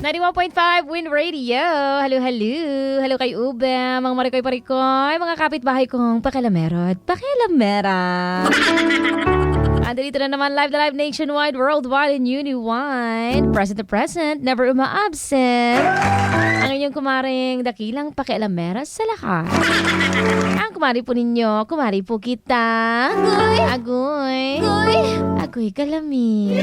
91.5 Win Radio. Hello, hello. Hello kay Ube, mga marikoy-parikoy, mga kapitbahay kong pakilamero at pakilamera. Andito na naman live na live nationwide, worldwide, and uniwide. Present to present, never uma-absent. Ang inyong kumaring dakilang pakialamera sa lahat. Ang kumari po ninyo, kumari po kita. Agoy. Agoy kalami.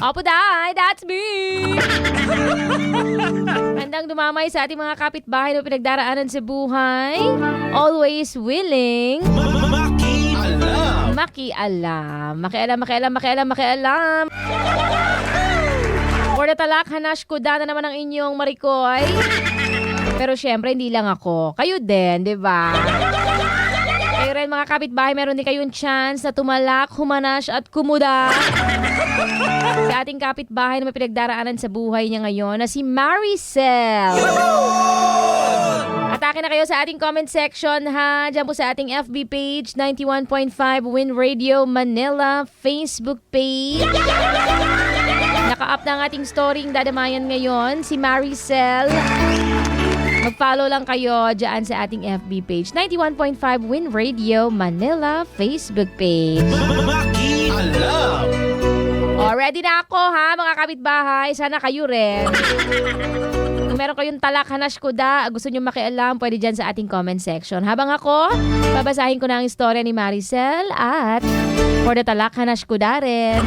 Opo day, that's me! Handang dumamay sa ating mga kapitbahay na pinagdaraanan sa buhay. Always willing. Makialam. For the talak, hanash ko na naman ang inyong marikoy. Pero syempre, hindi lang ako. Kayo din, di ba? Kayo rin mga kapitbahay, meron din kayong chance na tumalak, humanash at kumuda. Sa ating kapitbahay na may pinagdaraanan sa buhay niya ngayon na si Maricel. Atake na kayo sa ating comment section ha. Diyan po sa ating FB page, 91.5 Win Radio Manila Facebook page. Naka-up na ang ating story dadamayan ngayon, si Maricel. Mag-follow lang kayo dyan sa ating FB page, 91.5 Win Radio Manila Facebook page. Oh, ready na ako ha mga kapitbahay. Sana kayo rin. Kung meron kayong talak, hanash kuda, gusto nyo makialam, pwede dyan sa ating comment section. Habang ako, babasahin ko na ang istorya ni Maricel at for the talak, hanash kuda rin.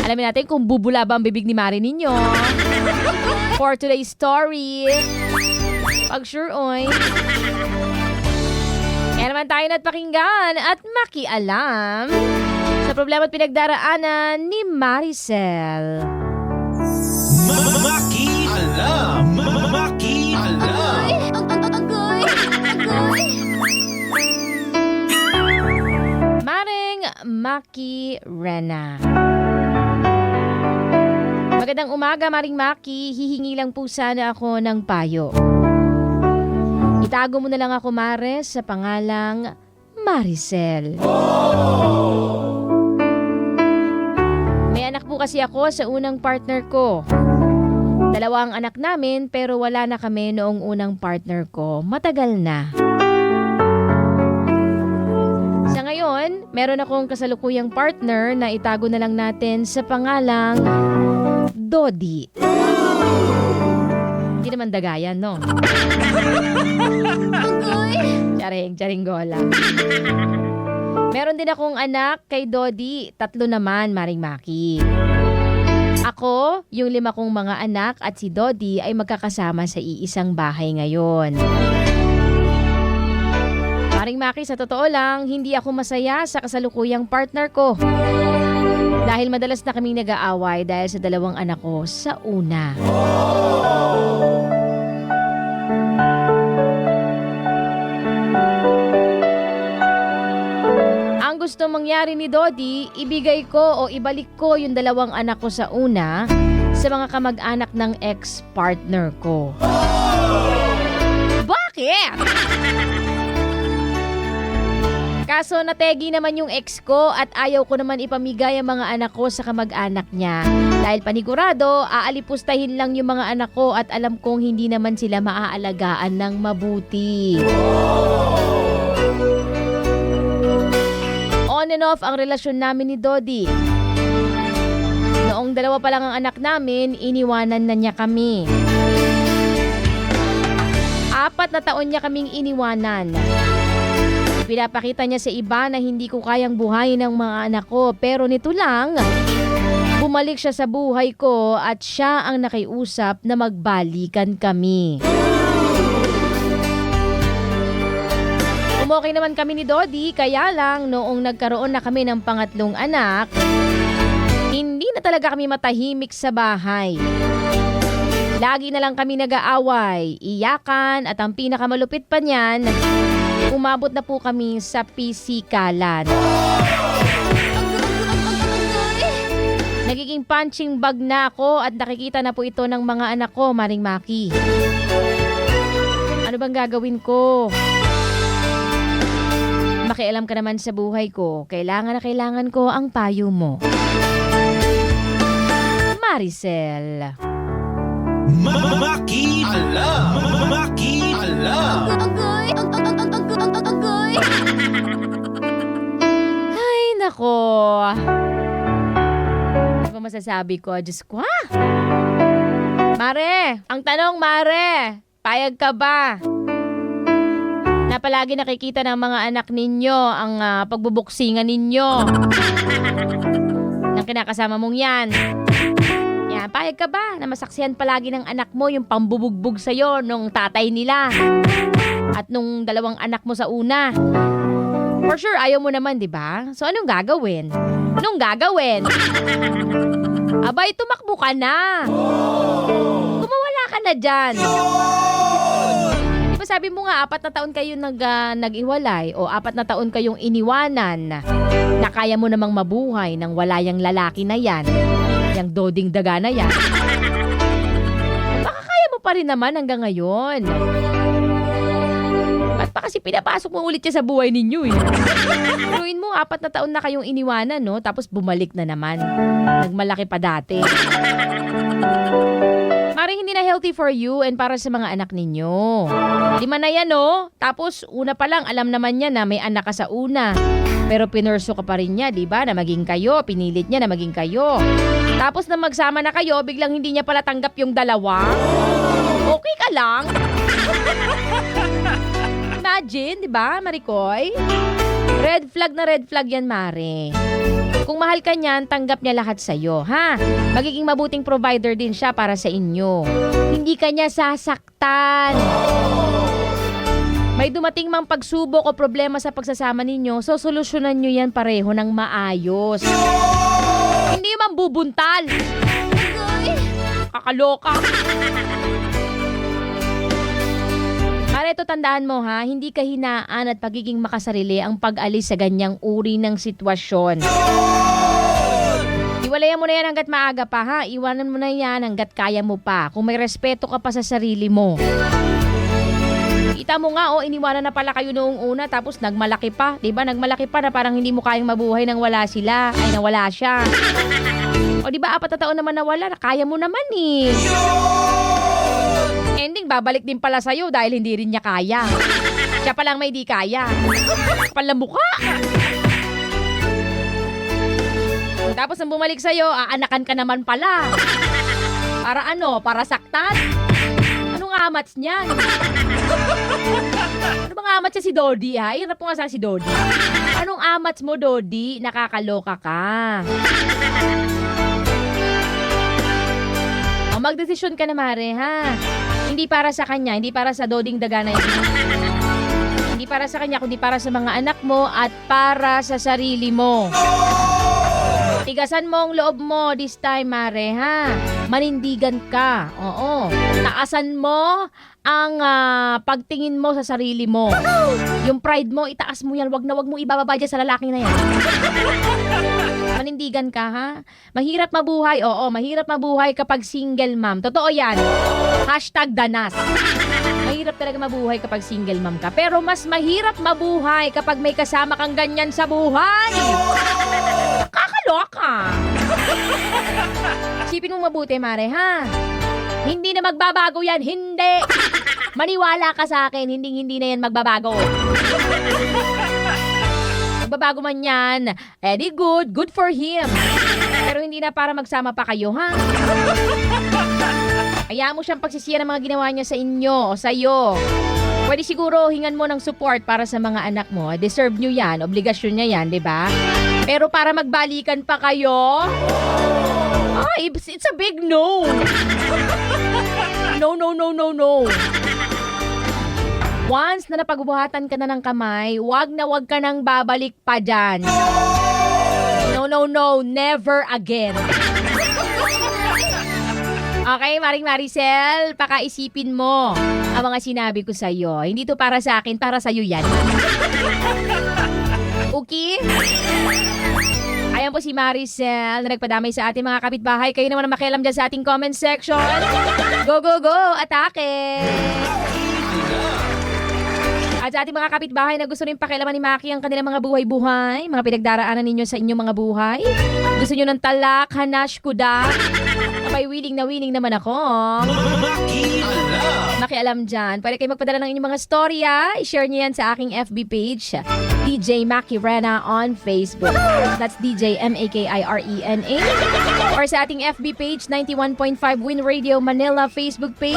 Alamin natin kung bubula ba ang bibig ni Mari ninyo. For today's story, pag sure oy. Kaya naman tayo na't pakinggan at makialam sa problema at pinagdaraanan ni Maricel. Makialam! Agoy! Maring Maki Rena. Magandang umaga, Maring Maki. Hihingi lang po sana ako ng payo. Itago mo na lang ako, Mare, sa pangalang Maricel. May anak po kasi ako sa unang partner ko. Dalawa ang anak namin pero wala na kami noong unang partner ko. Matagal na. Sa ngayon, meron akong kasalukuyang partner na itago na lang natin sa pangalang Dodi. Hindi naman dagayan, no? Charing gola. Meron din akong anak kay Dodi. 3 naman, Maring Maki. Ako, yung 5 kong mga anak at si Dodi ay magkakasama sa iisang bahay ngayon. Maring Maki, sa totoo lang, hindi ako masaya sa kasalukuyang partner ko. Dahil madalas na kaming nag-aaway dahil sa 2 anak ko sa una. Ang gusto mangyari ni Dodi, ibigay ko o ibalik ko yung 2 anak ko sa una sa mga kamag-anak ng ex-partner ko. Bakit? Kaso nategi naman yung ex ko at ayaw ko naman ipamigay ang mga anak ko sa kamag-anak niya. Dahil panigurado, aalipustahin lang yung mga anak ko at alam kong hindi naman sila maaalagaan ng mabuti. On and off ang relasyon namin ni Dodi. Noong 2 pa lang ang anak namin, iniwanan na niya kami. 4 na taon niya kaming iniwanan. Pinapakita niya sa iba na hindi ko kayang buhayin ng mga anak ko. Pero nito lang, bumalik siya sa buhay ko at siya ang nakiusap na magbalikan kami. Okay naman kami ni Dodi, kaya lang noong nagkaroon na kami ng pangatlong anak, hindi na talaga kami matahimik sa bahay. Lagi na lang kami nag-aaway, iyakan at ang pinakamalupit pa niyan, umabot na po kami sa pisikalan. Nagiging punching bag na ako at nakikita na po ito ng mga anak ko, Maring Maki. Ano bang gagawin ko? Makialam ka naman sa buhay ko. Kailangan na kailangan ko ang payo mo. Maricel. Makialam! Makialam! Ay, nako. Ano ba masasabi ko? Diyos ko, ha? Mare, ang tanong, Mare, payag ka ba? Na palagi nakikita ng mga anak ninyo ang pagbubuksingan ninyo. Ng kinakasama mong yan. Yan, payag ka ba na masaksihan palagi ng anak mo yung pambubugbog sa'yo nung tatay nila at nung dalawang anak mo sa una? For sure, ayaw mo naman, di ba? So, anong gagawin? Anong gagawin? Abay, tumakbo ka na. Kumawala ka na dyan. Di ba sabi mo nga, 4 na taon kayo nag-iwalay o 4 na taon kayong iniwanan na kaya mo namang mabuhay nang wala yung lalaki na yan, yung doding daga na yan. Baka kaya mo pa rin naman hanggang ngayon. Ba't pa kasi pinapasok mo ulit siya sa buhay ninyo eh? Turuin mo, 4 na taon na kayong iniwanan, no? Tapos bumalik na naman. Nagmalaki pa dati. Maring hindi na healthy for you and para sa mga anak ninyo. 5 na yan, no? Tapos, una pa lang, alam naman niya na may anak ka sa una. Pero pinurso ka pa rin niya, di ba? Na maging kayo. Pinilit niya na maging kayo. Tapos na magsama na kayo, biglang hindi niya pala tanggap yung dalawa. Okay ka lang? Imagine, di ba, Maricoy? Red flag yan, Mare. Kung mahal ka niyan, tanggap niya lahat sa'yo, ha? Magiging mabuting provider din siya para sa inyo. Hindi ka niya sasaktan. May dumating mang pagsubok o problema sa pagsasama ninyo, so solusyonan nyo yan pareho ng maayos. Hindi man bubuntal. Kakaloka. Para ito tandaan mo ha, hindi kahinaan at pagiging makasarili ang pag-alis sa ganyang uri ng sitwasyon. Iwalayan mo na yan hanggat maaga pa ha, iwanan mo na yan hanggat kaya mo pa. Kung may respeto ka pa sa sarili mo. Kita mo nga, iniwanan na pala kayo noong una tapos nagmalaki pa. Diba? Nagmalaki pa na parang hindi mo kayang mabuhay nang wala sila. Ay, nawala siya. O diba, 4 na taon naman nawala. Kaya mo naman eh. Ending, babalik din pala sa'yo dahil hindi rin niya kaya. Siya palang may di kaya. Palamukha. Tapos nang bumalik sa'yo, aanakan ka naman pala. Para ano? Para saktan? Anong amats niyan? Ano bang amats niya si Dodi ha? Hirap po nga sa si Dodi. Anong amats mo, Dodi? Nakakaloka ka. Magdesisyon ka na, Mare, ha? Hindi para sa kanya, hindi para sa doding daga na yun. Hindi para sa kanya, kundi para sa mga anak mo at para sa sarili mo. Tigasan mo ang loob mo this time, Mare, ha? Manindigan ka. Oo. Taasan mo ang pagtingin mo sa sarili mo. Yung pride mo, itaas mo yan. Wag mo ibababa dyan sa lalaking na yan. Manindigan ka, ha? Mahirap mabuhay. Oo, mahirap mabuhay kapag single mom. Totoo yan. #danas. Mahirap talaga mabuhay kapag single mom ka. Pero mas mahirap mabuhay kapag may kasama kang ganyan sa buhay. Kakaloka. Isipin mo mabuti, Mare, ha? Hindi na magbabago yan. Hindi. Maniwala ka sa akin. Hindi na yan magbabago. Magbabago man yan, edi good for him. Pero hindi na para magsama pa kayo, ha? Hayaan mo siyang pagsisiyan ng mga ginawa niya sa inyo o sa'yo. Pwede siguro hingan mo ng support para sa mga anak mo. Deserve nyo yan, obligasyon niya yan, di ba? Pero para magbalikan pa kayo, it's a big no. No. Once na napagbuhatan ka na ng kamay, wag ka nang babalik pa dyan. No, never again. Okay, Maring Maricel, pakaisipin mo ang mga sinabi ko sa'yo. Hindi to para sa akin, para sa'yo yan. Okay? Ayan po si Maricel na nagpadamay sa ating mga kapitbahay. Kayo naman ang makialam dyan sa ating comment section. Go! Atake! At sa ating mga kapitbahay na gusto rin pakialaman ni Maki ang kanilang mga buhay-buhay, mga pinagdaraanan ninyo sa inyong mga buhay. Gusto nyo ng talak, hanash, kuda, o ay willing na willing naman ako. Makialam. Makialam dyan. Pwede kayo magpadala ng inyong mga storya. I-share niyo yan sa aking FB page, DJ Maki Rena on Facebook. That's DJ MAKIRENA. Or sa ating FB page, 91.5 Win Radio Manila Facebook page.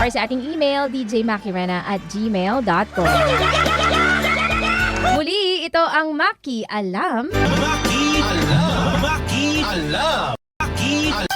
Or sa ating email, djmakirena@gmail.com. Muli, ito ang Maki Alam. Makialam. Makialam. Makialam.